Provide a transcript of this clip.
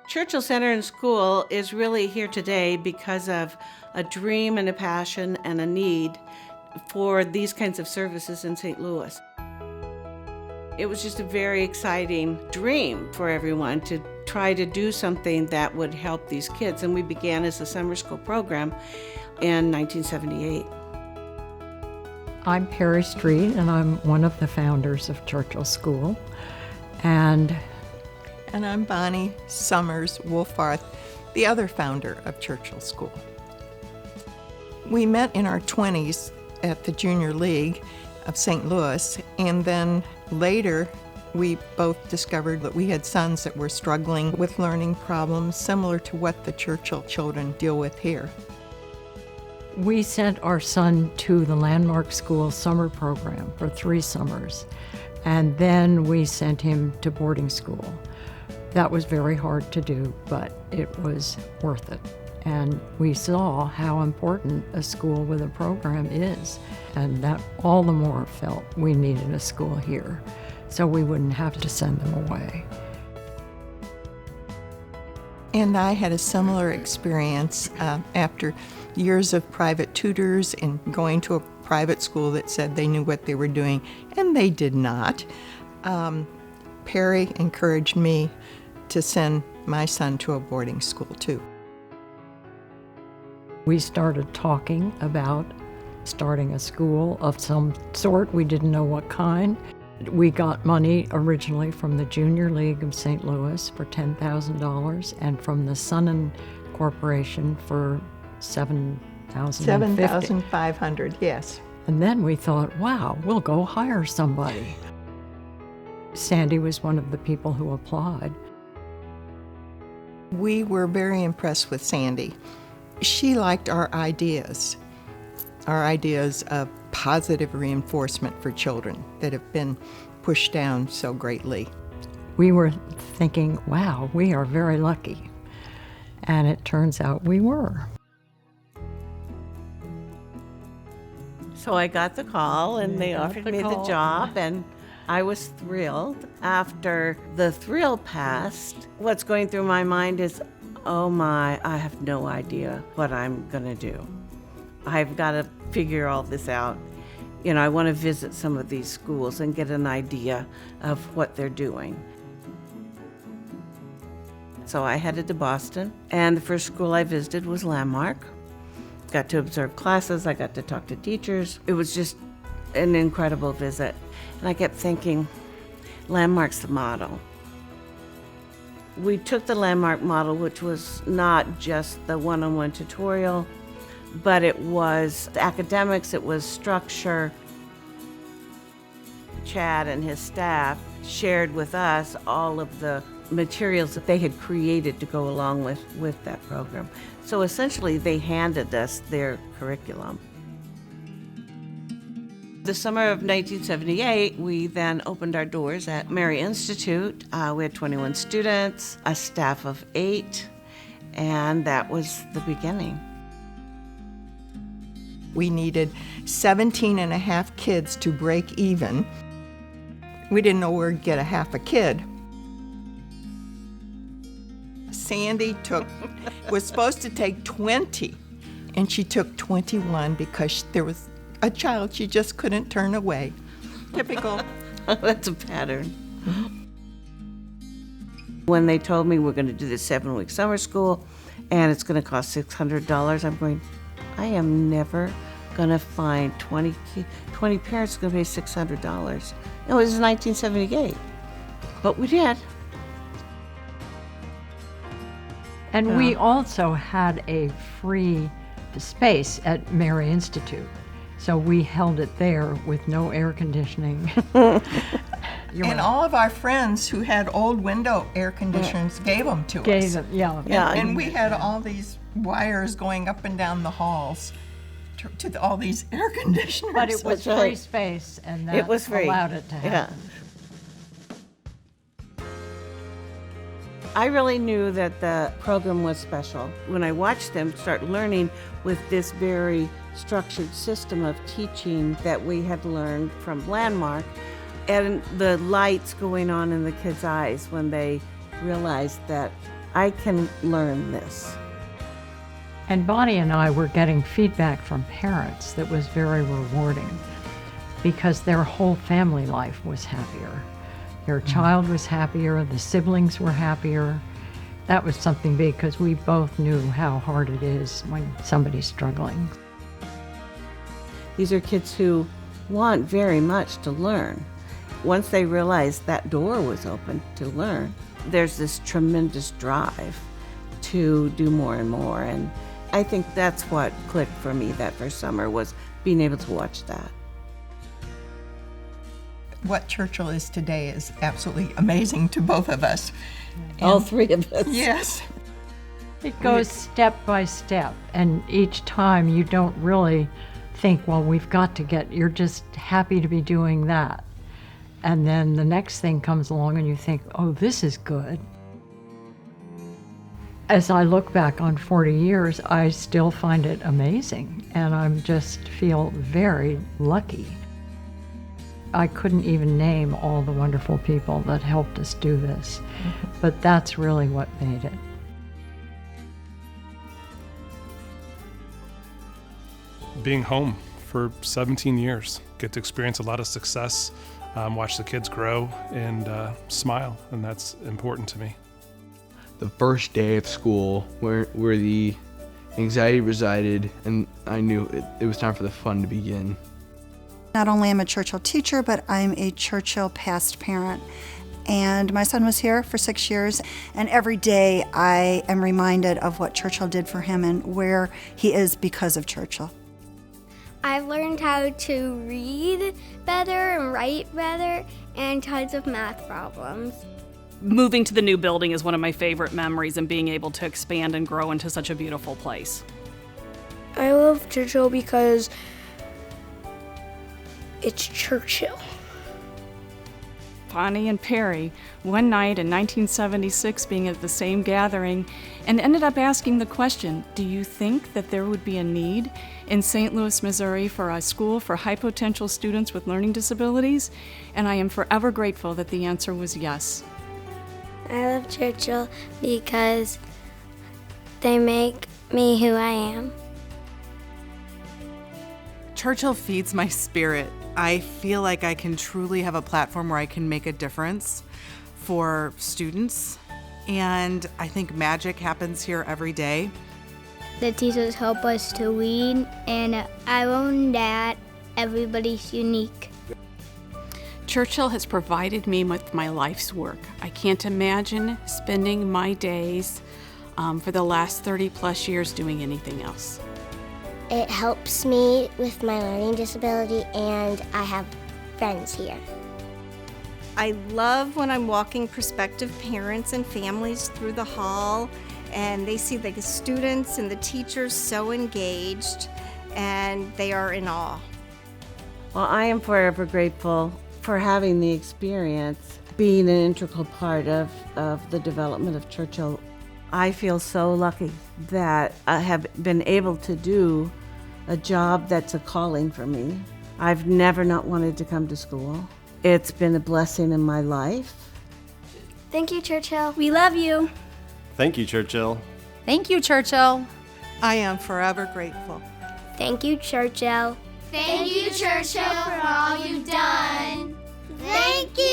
Churchill Center and School is really here today because of a dream and a passion and a need for these kinds of services in St. Louis. It was just a very exciting dream for everyone to try to do something that would help these kids, and we began as a summer school program in 1978. I'm Perry Street, and I'm one of the founders of Churchill School. And I'm Bonnie Summers Wolfarth, the other founder of Churchill School. We met in our 20s at the Junior League of St. Louis, and then later we both discovered that we had sons that were struggling with learning problems similar to what the Churchill children deal with here. we sent our son to the Landmark School summer program for 3 summers, and then we sent him to boarding school. That was very hard to do, but it was worth it. And we saw how important a school with a program is, and that all the more felt we needed a school here, so we wouldn't have to send them away. And I had a similar experience after years of private tutors and going to a private school that said they knew what they were doing, and they did not. Perry encouraged me to send my son to a boarding school too. We started talking about starting a school of some sort. We didn't know what kind. We got money originally from the Junior League of St. Louis for $10,000 and from the Sunnan Corporation for $7,050. $7,500, yes. And then we thought, wow, we'll go hire somebody. Sandy was one of the people who applied. We were very impressed with Sandy. She liked our ideas of positive reinforcement for children that have been pushed down so greatly. We were thinking, wow, we are very lucky. And it turns out we were. So I got the call and they offered me the job, and I was thrilled. After the thrill passed, what's going through my mind is, oh my, I have no idea what I'm gonna do. I've got to figure all this out. You know, I want to visit some of these schools and get an idea of what they're doing. So I headed to Boston, and the first school I visited was Landmark. Got to observe classes, I got to talk to teachers. It was just an incredible visit. And I kept thinking, Landmark's the model. We took the Landmark model, which was not just the one-on-one tutorial, but it was academics, it was structure. Chad and his staff shared with us all of the materials that they had created to go along with that program. So essentially, they handed us their curriculum. The summer of 1978, we then opened our doors at Mary Institute. We had 21 students, a staff of 8, and that was the beginning. We needed 17 and a half kids to break even. We didn't know where to get a half a kid. Sandy was supposed to take 20, and she took 21 because there was a child she just couldn't turn away. Typical. That's a pattern. When they told me we're going to do this 7-week summer school and it's going to cost $600, I'm going, I am never going to find 20 parents going to pay $600. No, it was 1978, but we did. And we also had a free space at Mary Institute. So we held it there with no air conditioning. And all of our friends who had old window air conditioners gave them to us. And we had all these wires going up and down the halls to all these air conditioners. But it was free space, and that allowed it to happen. Yeah. I really knew that the program was special when I watched them start learning with this very structured system of teaching that we had learned from Landmark, and the lights going on in the kids' eyes when they realized that I can learn this. And Bonnie and I were getting feedback from parents that was very rewarding because their whole family life was happier. Their child was happier, the siblings were happier. That was something big because we both knew how hard it is when somebody's struggling. These are kids who want very much to learn. Once they realize that door was open to learn, there's this tremendous drive to do more and more. And I think that's what clicked for me that first summer, was being able to watch that. What Churchill is today is absolutely amazing to both of us. All three of us. Yes. It goes step by step, and each time you don't really think, well, we've got to get, you're just happy to be doing that. And then the next thing comes along and you think, oh, this is good. As I look back on 40 years, I still find it amazing, and I just feel very lucky. I couldn't even name all the wonderful people that helped us do this, but that's really what made it. Being home for 17 years, get to experience a lot of success, watch the kids grow and smile, and that's important to me. The first day of school where the anxiety resided, and I knew it was time for the fun to begin. Not only am I a Churchill teacher, but I'm a Churchill past parent. And my son was here for 6 years, and every day I am reminded of what Churchill did for him and where he is because of Churchill. I've learned how to read better and write better and tons of math problems. Moving to the new building is one of my favorite memories, and being able to expand and grow into such a beautiful place. I love Churchill because it's Churchill. Bonnie and Perry, one night in 1976, being at the same gathering, and ended up asking the question, do you think that there would be a need in St. Louis, Missouri for a school for high potential students with learning disabilities? And I am forever grateful that the answer was yes. I love Churchill because they make me who I am. Churchill feeds my spirit. I feel like I can truly have a platform where I can make a difference for students, and I think magic happens here every day. The teachers help us to read, and I learned that everybody's unique. Churchill has provided me with my life's work. I can't imagine spending my days for the last 30 plus years doing anything else. It helps me with my learning disability, and I have friends here. I love when I'm walking prospective parents and families through the hall, and they see the students and the teachers so engaged, and they are in awe. Well, I am forever grateful for having the experience, being an integral part of the development of Churchill. I feel so lucky that I have been able to do a job that's a calling for me. I've never not wanted to come to school. It's been a blessing in my life. Thank you, Churchill. We love you. Thank you, Churchill. Thank you, Churchill. I am forever grateful. Thank you, Churchill. Thank you, Churchill, for all you've done. Thank you.